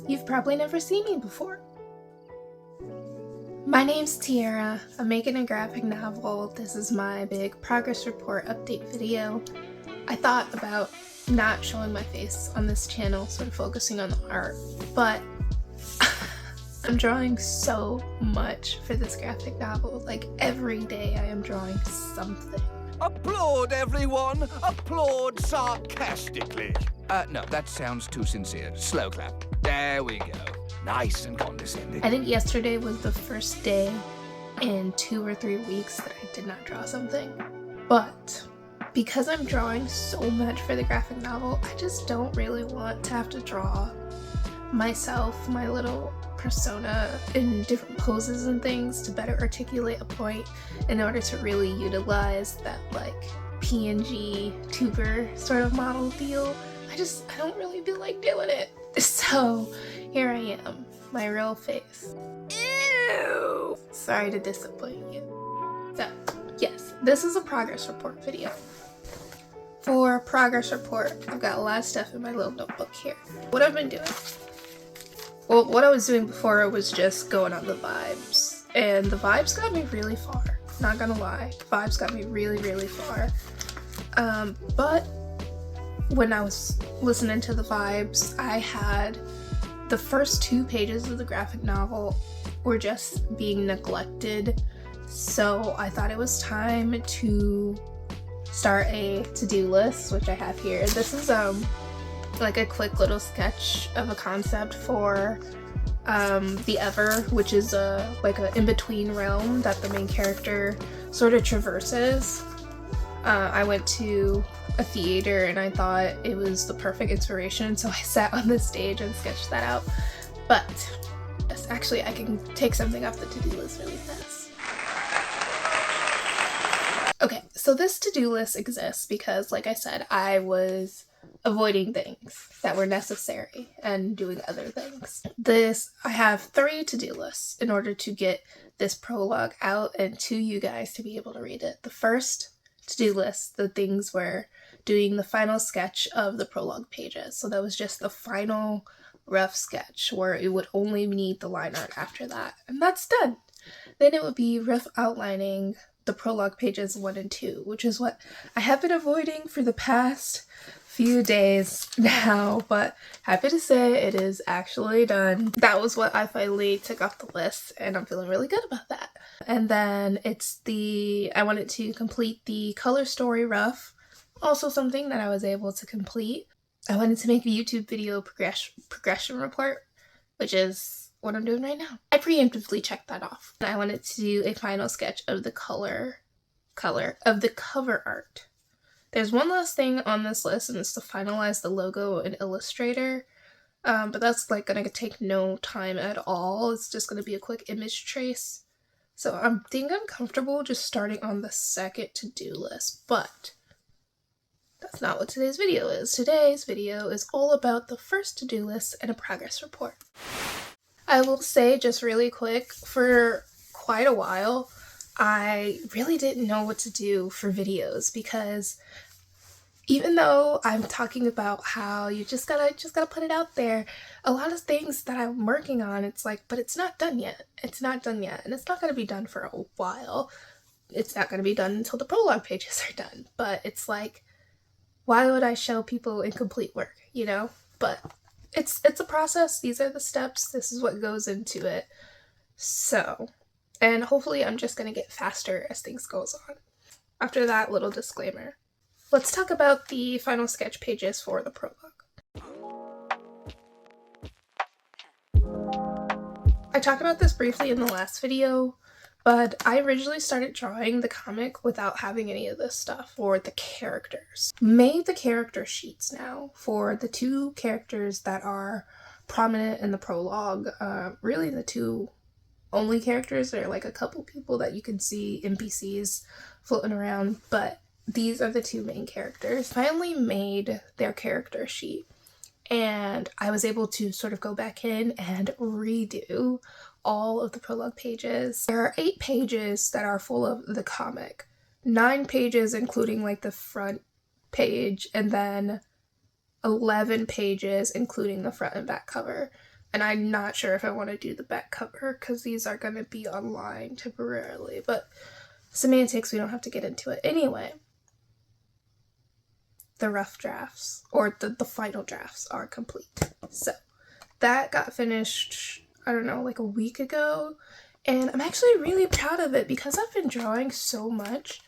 You've probably never seen me before. My name's Tiara. I'm making a graphic novel. This is my big progress report update video. I thought about not showing my face on this channel, sort of focusing on the art, but I'm drawing so much for this graphic novel. Like every day I am drawing something. Applaud, everyone! Applaud sarcastically. No, that sounds too sincere. Slow clap. There we go. Nice and condescending. I think yesterday was the first day in 2 or 3 weeks that I did not draw something. But because I'm drawing so much for the graphic novel, I just don't really want to have to draw myself, my little persona in different poses and things to better articulate a point in order to really utilize that like PNG tuber sort of model deal. I don't really feel like doing it. So here I am, my real face. Ew! Sorry to disappoint you. So yes, this is a progress report video. For progress report, I've got a lot of stuff in my little notebook here. What I've been doing. Well, what I was doing before was just going on the vibes. And the vibes got me really far. Not gonna lie. The vibes got me really, really far. But when I was listening to the vibes, I had the first 2 pages of the graphic novel were just being neglected. So I thought it was time to start a to-do list, which I have here. This is like a quick little sketch of a concept for the Ever, which is like an in-between realm that the main character sort of traverses. I went to a theater and I thought it was the perfect inspiration, so I sat on the stage and sketched that out. But yes, actually I can take something off the to-do list really fast. Okay, so this to-do list exists because, like I said, I was avoiding things that were necessary and doing other things. I have 3 to-do lists in order to get this prologue out and to you guys to be able to read it. The first to-do list, the things were doing the final sketch of the prologue pages. So that was just the final rough sketch where it would only need the line art after that. And that's done. Then it would be rough outlining the prologue pages 1 and 2, which is what I have been avoiding for the past few days now, but happy to say it is actually done. That was what I finally took off the list, and I'm feeling really good about that. And then I wanted to complete the color story rough, also something that I was able to complete. I wanted to make a YouTube video progression report, which is what I'm doing right now. I preemptively checked that off. And I wanted to do a final sketch of the color of the cover art. There's one last thing on this list, and it's to finalize the logo in Illustrator, but that's like gonna take no time at all. It's just gonna be a quick image trace. So I think I'm comfortable just starting on the second to-do list, but that's not what today's video is. Today's video is all about the first to-do list and a progress report. I will say just really quick, for quite a while, I really didn't know what to do for videos because even though I'm talking about how you just gotta put it out there, a lot of things that I'm working on, it's like, but it's not done yet. It's not done yet, and it's not gonna be done for a while. It's not gonna be done until the prologue pages are done, but it's like, why would I show people incomplete work, you know? But it's a process. These are the steps. This is what goes into it. So, and hopefully I'm just gonna get faster as things goes on. After that little disclaimer, let's talk about the final sketch pages for the prologue. I talked about this briefly in the last video, but I originally started drawing the comic without having any of this stuff for the characters. Made the character sheets now for the 2 characters that are prominent in the prologue. Really the 2 only characters. There are like a couple people that you can see, NPCs floating around, but these are the 2 main characters. I finally made their character sheet, and I was able to sort of go back in and redo all of the prologue pages. There are 8 pages that are full of the comic, 9 pages including like the front page, and then 11 pages including the front and back cover. And I'm not sure if I want to do the back cover because these are going to be online temporarily, but semantics, we don't have to get into it. Anyway, the rough drafts, or the final drafts, are complete. So that got finished, I don't know, like a week ago, and I'm actually really proud of it because I've been drawing so much.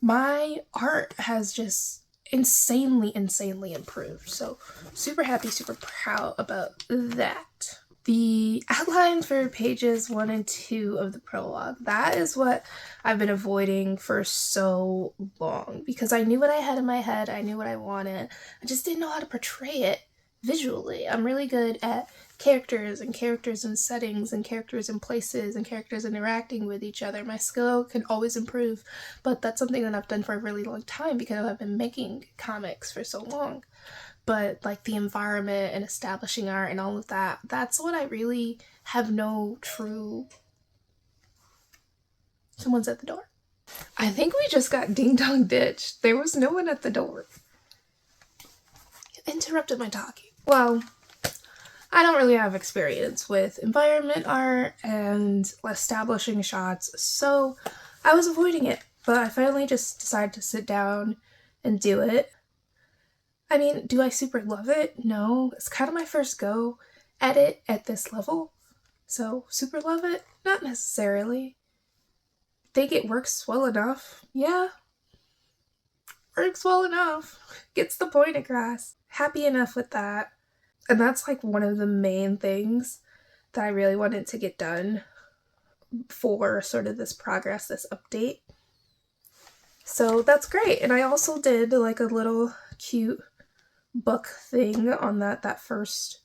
My art has just insanely improved. So super happy, super proud about that. The outlines for pages 1 and 2 of the prologue, that is what I've been avoiding for so long because I knew what I had in my head, I knew what I wanted, I just didn't know how to portray it visually. I'm really good at characters and settings and characters and places and characters interacting with each other. My skill can always improve, but that's something that I've done for a really long time because I've been making comics for so long. But like the environment and establishing art and all of that, that's what I really have no true... Someone's at the door. I think we just got ding dong ditched. There was no one at the door. You interrupted my talking. Well, I don't really have experience with environment art and establishing shots, so I was avoiding it, but I finally just decided to sit down and do it. I mean, do I super love it? No, it's kind of my first go at it at this level, so super love it? Not necessarily. Think it works well enough? Yeah. Works well enough. Gets the point across. Happy enough with that. And that's like one of the main things that I really wanted to get done for sort of this progress, this update. So that's great. And I also did like a little cute book thing on that first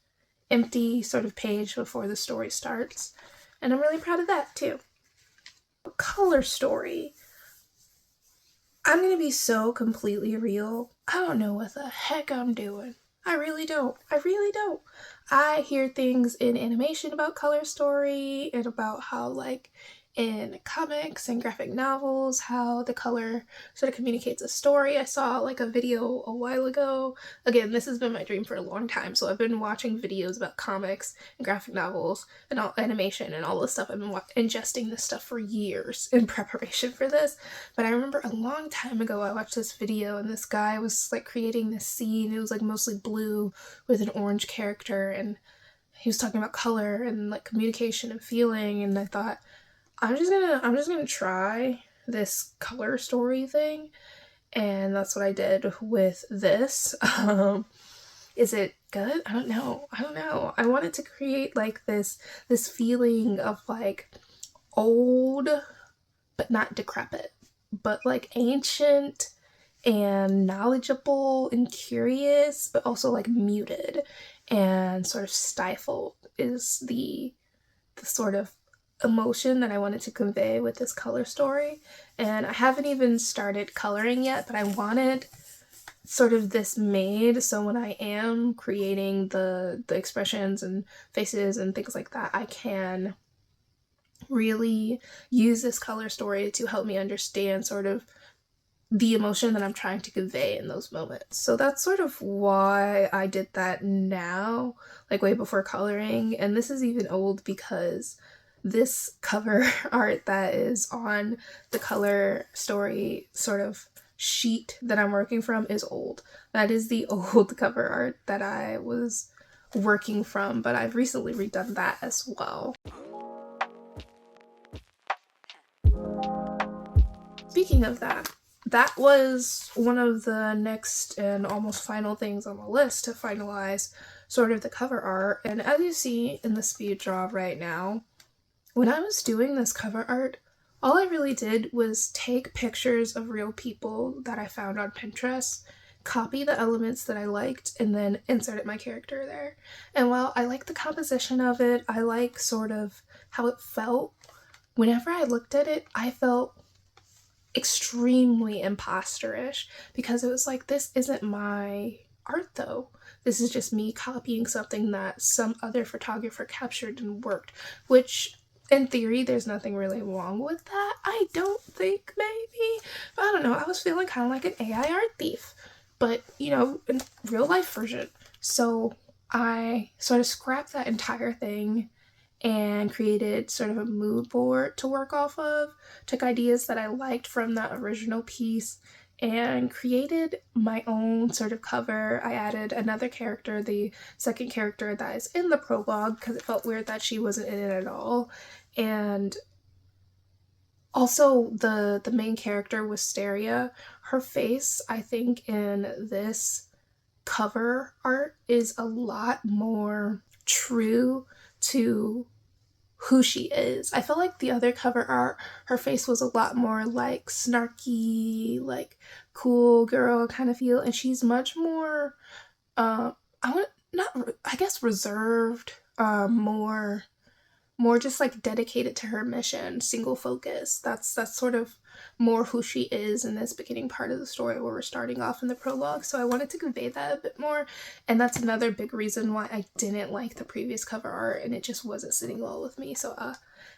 empty sort of page before the story starts. And I'm really proud of that too. Color story. I'm going to be so completely real. I don't know what the heck I'm doing. I really don't. I hear things in animation about color story and about how like in comics and graphic novels, how the color sort of communicates a story. I saw like a video a while ago. Again, this has been my dream for a long time, so I've been watching videos about comics and graphic novels and all animation and all this stuff. I've been ingesting this stuff for years in preparation for this. But I remember a long time ago I watched this video and this guy was like creating this scene. It was like mostly blue with an orange character, and he was talking about color and like communication and feeling, and I thought, I'm just gonna try this color story thing, and that's what I did with this. Is it good? I don't know. I wanted to create like this feeling of like old, but not decrepit, but like ancient and knowledgeable and curious, but also like muted and sort of stifled is the sort of emotion that I wanted to convey with this color story. And I haven't even started coloring yet, but I wanted sort of this made so when I am creating the expressions and faces and things like that, I can really use this color story to help me understand sort of the emotion that I'm trying to convey in those moments. So that's sort of why I did that now, like way before coloring. And this is even old because this cover art that is on the color story sort of sheet that I'm working from is old. That is the old cover art that I was working from, but I've recently redone that as well. Speaking of that, that was one of the next and almost final things on the list to finalize sort of the cover art. And as you see in the speed draw right now, when I was doing this cover art, all I really did was take pictures of real people that I found on Pinterest, copy the elements that I liked, and then inserted my character there. And while I like the composition of it, I like sort of how it felt. Whenever I looked at it, I felt extremely imposterish because it was like, this isn't my art though. This is just me copying something that some other photographer captured and worked, which in theory, there's nothing really wrong with that. I don't think, maybe. But I don't know. I was feeling kind of like an AI art thief. But, you know, in real life version. So I sort of scrapped that entire thing and created sort of a mood board to work off of, took ideas that I liked from that original piece and created my own sort of cover. I added another character, the second character that is in the prologue, because it felt weird that she wasn't in it at all. And also the main character, Wisteria, her face, I think, in this cover art is a lot more true to who she is. I feel like the other cover art, her face was a lot more like snarky, like cool girl kind of feel, and she's much more I want not I guess reserved, more just like dedicated to her mission, single focus. That's sort of more who she is in this beginning part of the story where we're starting off in the prologue. So I wanted to convey that a bit more, and that's another big reason why I didn't like the previous cover art, and it just wasn't sitting well with me. So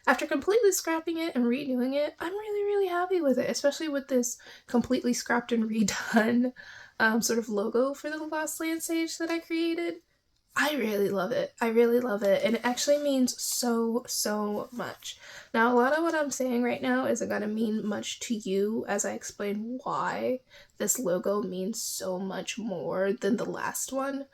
after completely scrapping it and redoing it, I'm really happy with it, especially with this completely scrapped and redone sort of logo for the Lost Land stage that I created. I really love it. I really love it. And it actually means so much. Now, a lot of what I'm saying right now isn't going to mean much to you as I explain why this logo means so much more than the last one.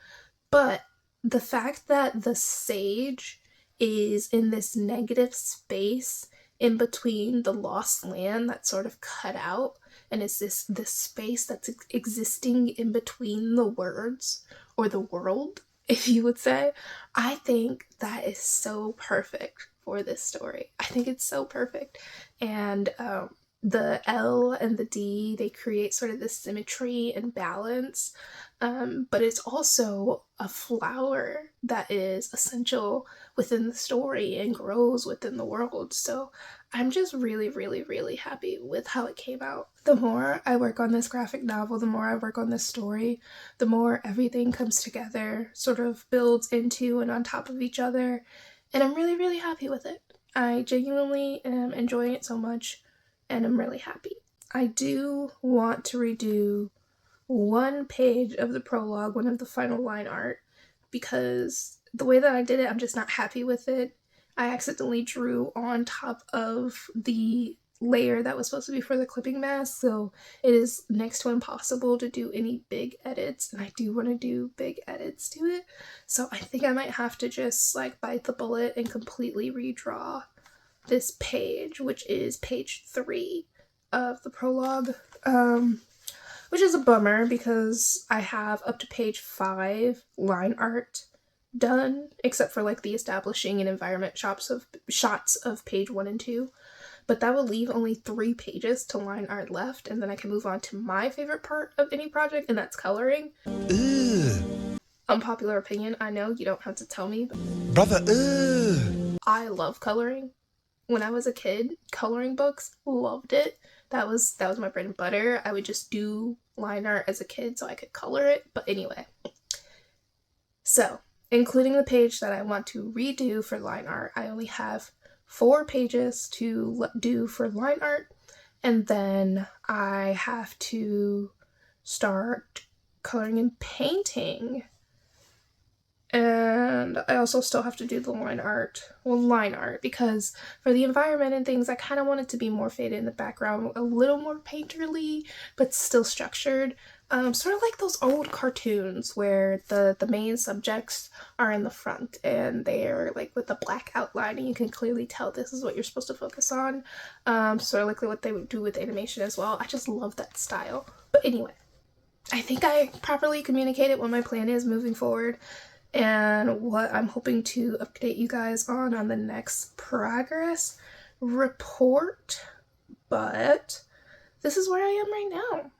But the fact that the sage is in this negative space in between the lost land that's sort of cut out, and it's this space that's existing in between the words, or the world, if you would say, I think that is so perfect for this story. I think it's so perfect. And the L and the D, they create sort of this symmetry and balance, but it's also a flower that is essential within the story and grows within the world. So I'm just really happy with how it came out. The more I work on this graphic novel, the more I work on this story, the more everything comes together, sort of builds into and on top of each other, and I'm really happy with it. I genuinely am enjoying it so much, and I'm really happy. I do want to redo one page of the prologue, one of the final line art, because the way that I did it, I'm just not happy with it. I accidentally drew on top of the layer that was supposed to be for the clipping mask, so it is next to impossible to do any big edits, and I do want to do big edits to it, so I think I might have to just like bite the bullet and completely redraw this page, which is page 3 of the prologue, which is a bummer because I have up to page 5 line art done, except for like the establishing and environment shots of page 1 and 2, but that will leave only 3 pages to line art left, and then I can move on to my favorite part of any project, and that's coloring. Unpopular opinion, I know, you don't have to tell me, but I love coloring. When I was a kid, coloring books, loved it. That was my bread and butter. I would just do line art as a kid so I could color it, but anyway. So, including the page that I want to redo for line art, I only have 4 pages to do for line art, and then I have to start coloring and painting. And I also still have to do the line art, because for the environment and things, I kind of want it to be more faded in the background, a little more painterly, but still structured. Sort of like those old cartoons where the main subjects are in the front and they're like with the black outline and you can clearly tell this is what you're supposed to focus on. Sort of like what they would do with animation as well. I just love that style. But anyway, I think I properly communicated what my plan is moving forward and what I'm hoping to update you guys on the next progress report, but this is where I am right now.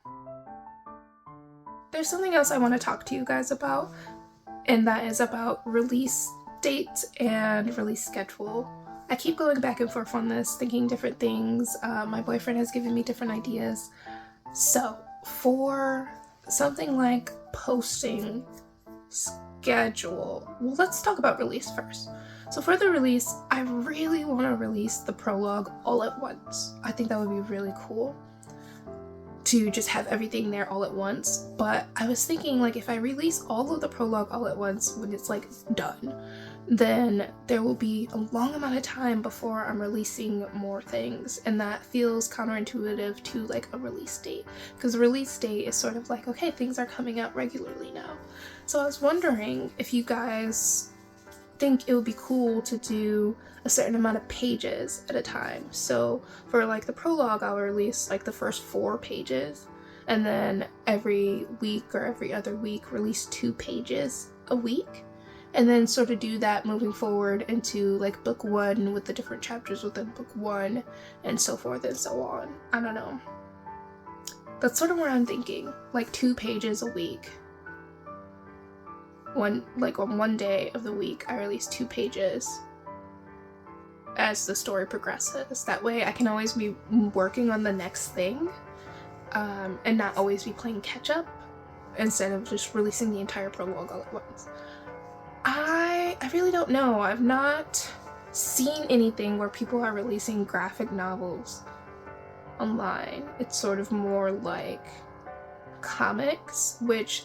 There's something else I want to talk to you guys about, and that is about release dates and release schedule. I keep going back and forth on this, thinking different things. My boyfriend has given me different ideas. So for something like posting schedule, well, let's talk about release first. So for the release, I really want to release the prologue all at once. I think that would be really cool. to just have everything there all at once. But I was thinking, like, if I release all of the prologue all at once when it's like done, then there will be a long amount of time before I'm releasing more things, and that feels counterintuitive to like a release date, because the release date is sort of like, okay, things are coming out regularly now. So I was wondering if you guys think it would be cool to do a certain amount of pages at a time. So for like the prologue, I'll release like the first 4 pages, and then every week or every other week release 2 pages a week, and then sort of do that moving forward into like book 1 with the different chapters within book 1 and so forth and so on. I don't know. That's sort of where I'm thinking, like 2 pages a week. On one day of the week, I release 2 pages as the story progresses. That way I can always be working on the next thing, and not always be playing catch up instead of just releasing the entire prologue all at once. I really don't know. I've not seen anything where people are releasing graphic novels online. It's sort of more like comics, which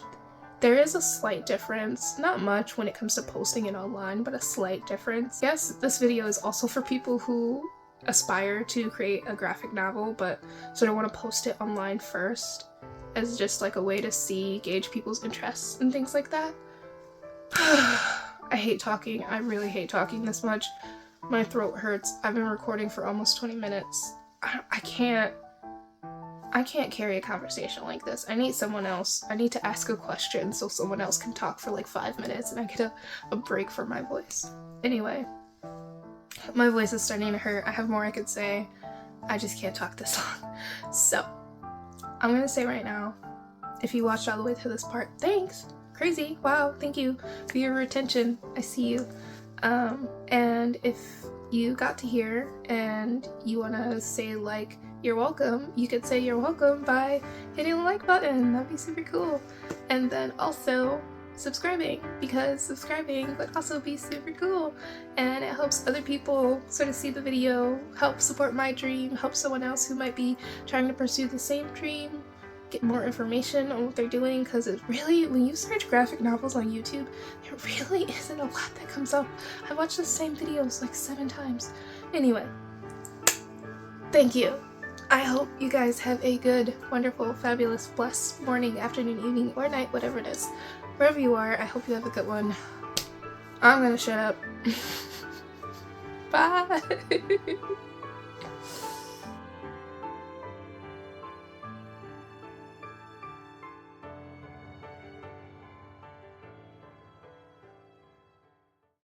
there is a slight difference. Not much when it comes to posting it online, but a slight difference. Yes, this video is also for people who aspire to create a graphic novel, but sort of want to post it online first as just like a way to gauge people's interests and things like that. I hate talking. I really hate talking this much. My throat hurts. I've been recording for almost 20 minutes. I can't carry a conversation like this. I need someone else. I need to ask a question so someone else can talk for like 5 minutes and I get a break for my voice. Anyway, my voice is starting to hurt. I have more I could say. I just can't talk this long. So, I'm gonna say right now, if you watched all the way to this part, thanks! Crazy! Wow, thank you for your attention. I see you. And if you got to here and you wanna say like, you're welcome, you could say you're welcome by hitting the like button. That'd be super cool. And then also subscribing, because subscribing would also be super cool, and it helps other people sort of see the video, help support my dream, help someone else who might be trying to pursue the same dream get more information on what they're doing, because it really, when you search graphic novels on YouTube, there really isn't a lot that comes up. I watched the same videos like 7 times. Anyway, thank you. I hope you guys have a good, wonderful, fabulous, blessed morning, afternoon, evening, or night, whatever it is. Wherever you are, I hope you have a good one. I'm gonna shut up. Bye!